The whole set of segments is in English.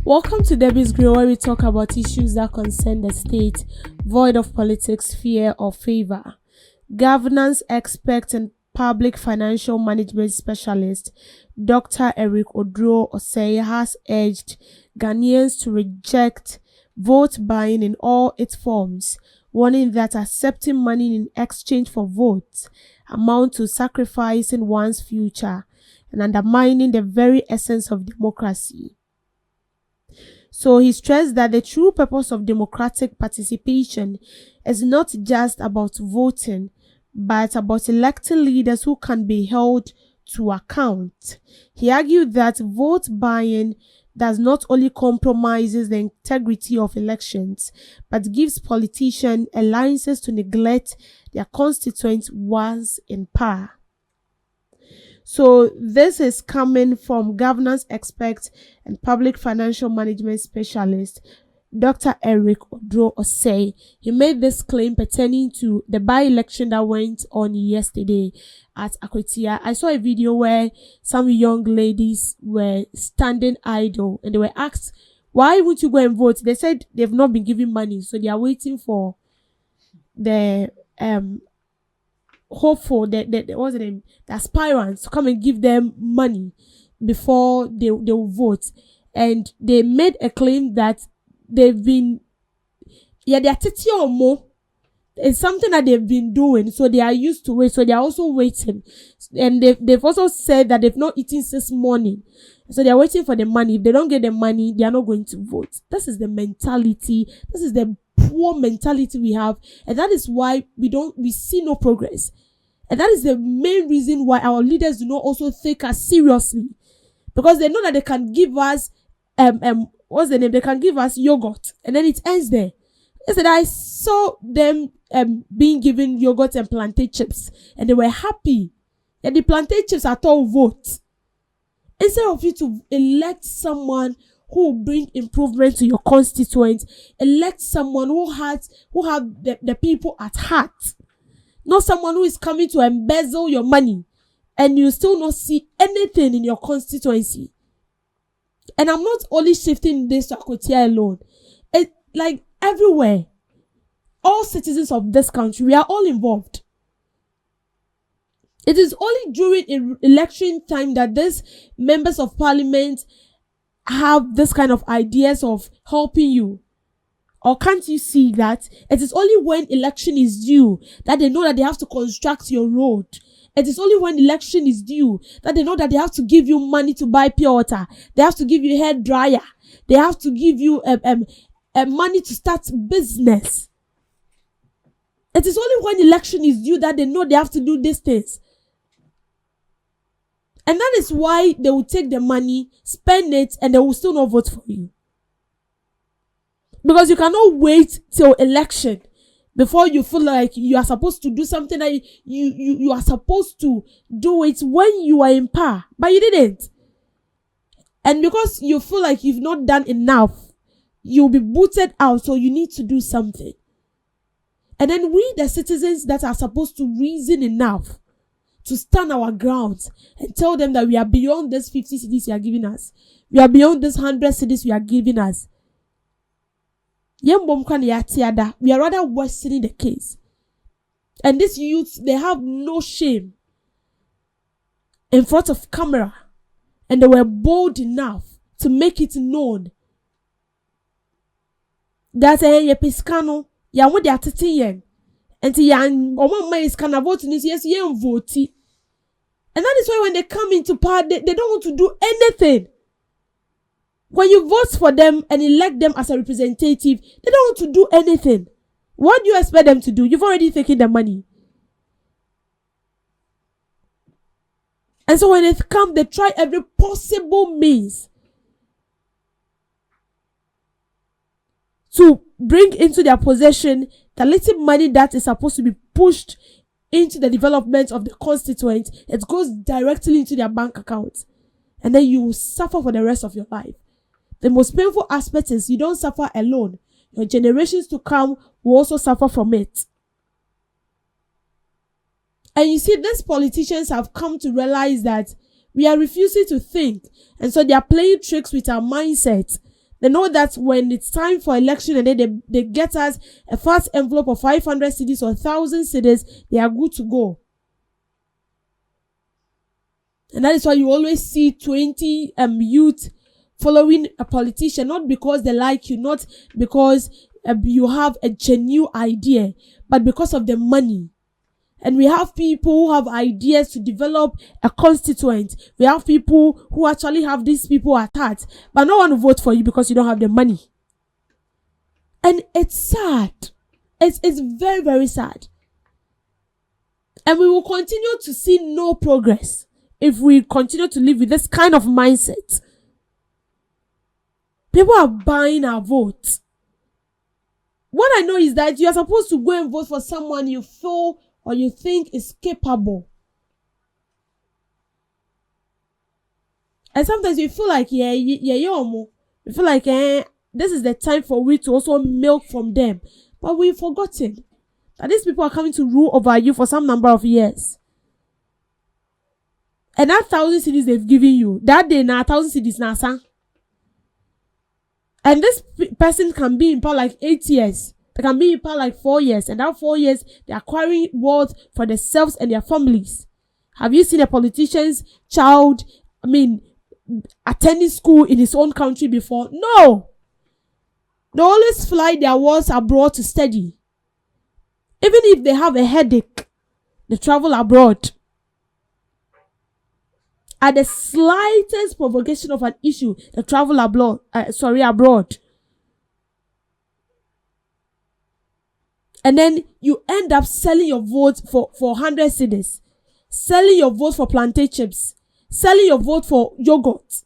Welcome to Debbie's Grill, where we talk about issues that concern the state, void of politics, fear, or favor. Governance expert and public financial management specialist Dr. Oduro has urged Ghanaians to reject vote buying in all its forms, warning that accepting money in exchange for votes amount to sacrificing one's future and undermining the very essence of democracy. So he stressed that the true purpose of democratic participation is not just about voting, but about electing leaders who can be held to account. He argued that vote buying does not only compromises the integrity of elections, but gives politicians a license to neglect their constituents once in power. So this is coming from governance expert and public financial management specialist Dr. Oduro. He made this claim pertaining to the by-election that went on yesterday at Akwetia. I saw a video where some young ladies were standing idle and they were asked, why won't you go and vote? They said they've not been given money, so they are waiting for the hopeful that what's the name, the aspirants to come and give them money before they will vote. And they made a claim that they've been they're 30 or more. It's something that they've been doing, so they are used to it, so they are also waiting. And they've also said that they've not eaten since morning, so they are waiting for the money. If they don't get the money, they are not going to vote. This is the mentality. This is the poor mentality we have, and that is why we see no progress. And that is the main reason why our leaders do not also take us seriously, because they know that they can give us what's the name? They can give us yogurt, and then it ends there. Yesterday I saw them being given yogurt and plantain chips, and they were happy. And the plantain chips at all vote. Instead of you to elect someone who will bring improvement to your constituents, elect someone who have the people at heart, not someone who is coming to embezzle your money and you still not see anything in your constituency. And I'm not only shifting this to Akwetia alone. It's like everywhere. All citizens of this country, we are all involved. It is only during election time that these members of parliament have this kind of ideas of helping you. Or can't you see that it is only when election is due that they know that they have to construct your road? It is only when election is due that they know that they have to give you money to buy pure water. They have to give you a hair dryer. They have to give you money to start business. It is only when election is due that they know they have to do these things. And that is why they will take the money, spend it, and they will still not vote for you. Because you cannot wait till election before you feel like you are supposed to do something that you are supposed to do it when you are in power, but you didn't. And because you feel like you've not done enough, you'll be booted out, so you need to do something. And then we, the citizens that are supposed to reason enough to stand our ground and tell them that we are beyond this 50 cities you are giving us. We are beyond this 100 cities you are giving us. We are rather worsening the case. And these youths, they have no shame in front of camera. And they were bold enough to make it known that Piscano, ya what they are teaching. And is kind of voting is yes, vote. And that is why when they come into power, they don't want to do anything. When you vote for them and elect them as a representative, they don't want to do anything. What do you expect them to do? You've already taken the money. And so when they come, they try every possible means to bring into their possession the little money that is supposed to be pushed into the development of the constituent. It goes directly into their bank account. And then you will suffer for the rest of your life. The most painful aspect is you don't suffer alone. Your generations to come will also suffer from it. And you see, these politicians have come to realize that we are refusing to think. And so they are playing tricks with our mindset They know that when it's time for election and then they get us a first envelope of 500 cedis or 1,000 cedis, they are good to go. And that is why you always see 20 youth following a politician, not because they like you, not because you have a genuine idea, but because of the money. And we have people who have ideas to develop a constituent. We have people who actually have these people at heart, but no one will vote for you because you don't have the money. And it's sad. It's very, very sad. And we will continue to see no progress if we continue to live with this kind of mindset. People are buying our votes. What I know is that you are supposed to go and vote for someone you feel or you think is capable. And sometimes you feel like, you feel like, this is the time for we to also milk from them. But we've forgotten that these people are coming to rule over you for some number of years. And that 1,000 cedis they've given you, that day now 1,000 cedis now, son. And this person can be in power like 8 years. They can be in power like 4 years. And that 4 years, they're acquiring wealth for themselves and their families. Have you seen a politician's child, attending school in his own country before? No. They always fly their worlds abroad to study. Even if they have a headache, they travel abroad. At the slightest provocation of an issue, they travel abroad. And then you end up selling your vote for 100 cedis, selling your vote for plantain chips, selling your vote for yogurt.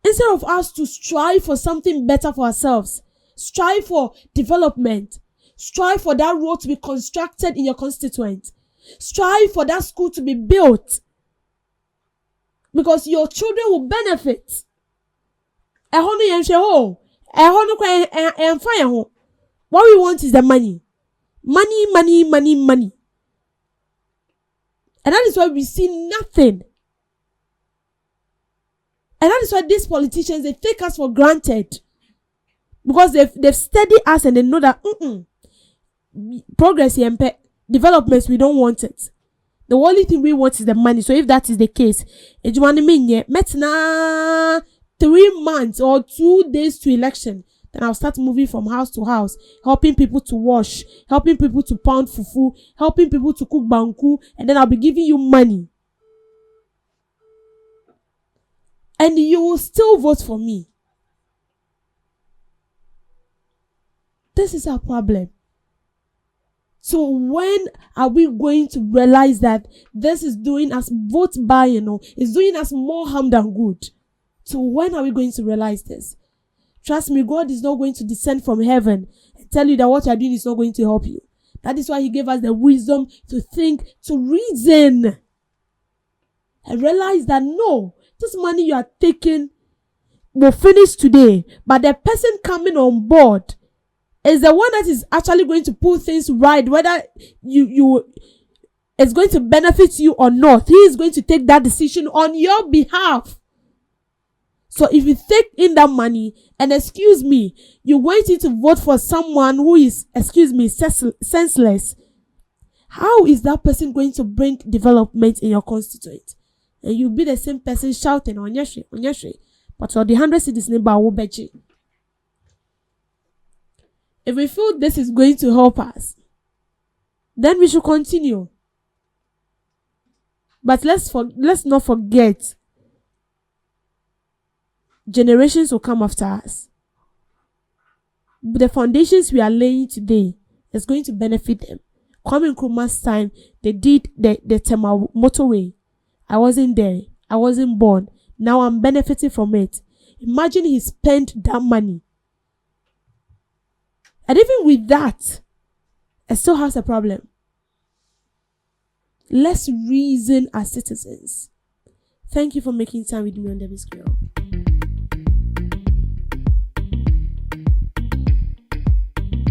Instead of us to strive for something better for ourselves, strive for development, strive for that road to be constructed in your constituent, strive for that school to be built, because your children will benefit. What we want is the money. Money, money, money, money. And that is why we see nothing. And that is why these politicians, they take us for granted. Because they've studied us and they know that progress and developments, we don't want it. The only thing we want is the money. So if that is the case, 3 months or 2 days to election, then I'll start moving from house to house, helping people to wash, helping people to pound fufu, helping people to cook banku, and then I'll be giving you money. And you will still vote for me. This is our problem. So when are we going to realize that this is doing us vote buying, it's doing us more harm than good? So when are we going to realize this? Trust me, God is not going to descend from heaven and tell you that what you are doing is not going to help you. That is why he gave us the wisdom to think, to reason, and realize that no, this money you are taking will finish today, but the person coming on board is the one that is actually going to put things right, whether you it's going to benefit you or not. He is going to take that decision on your behalf. So if you take in that money, and you're waiting to vote for someone who is, senseless, how is that person going to bring development in your constituent? And you'll be the same person shouting, Onyeshe. But for the 100 cedis neighbor will bet you. If we feel this is going to help us, then we should continue. But let's not forget, generations will come after us. But the foundations we are laying today is going to benefit them. Kwame Nkrumah's time, they did the Tema motorway. I wasn't there. I wasn't born. Now I'm benefiting from it. Imagine he spent that money. And even with that, it still has a problem. Let's reason as citizens. Thank you for making time with me on Debbie's Grill.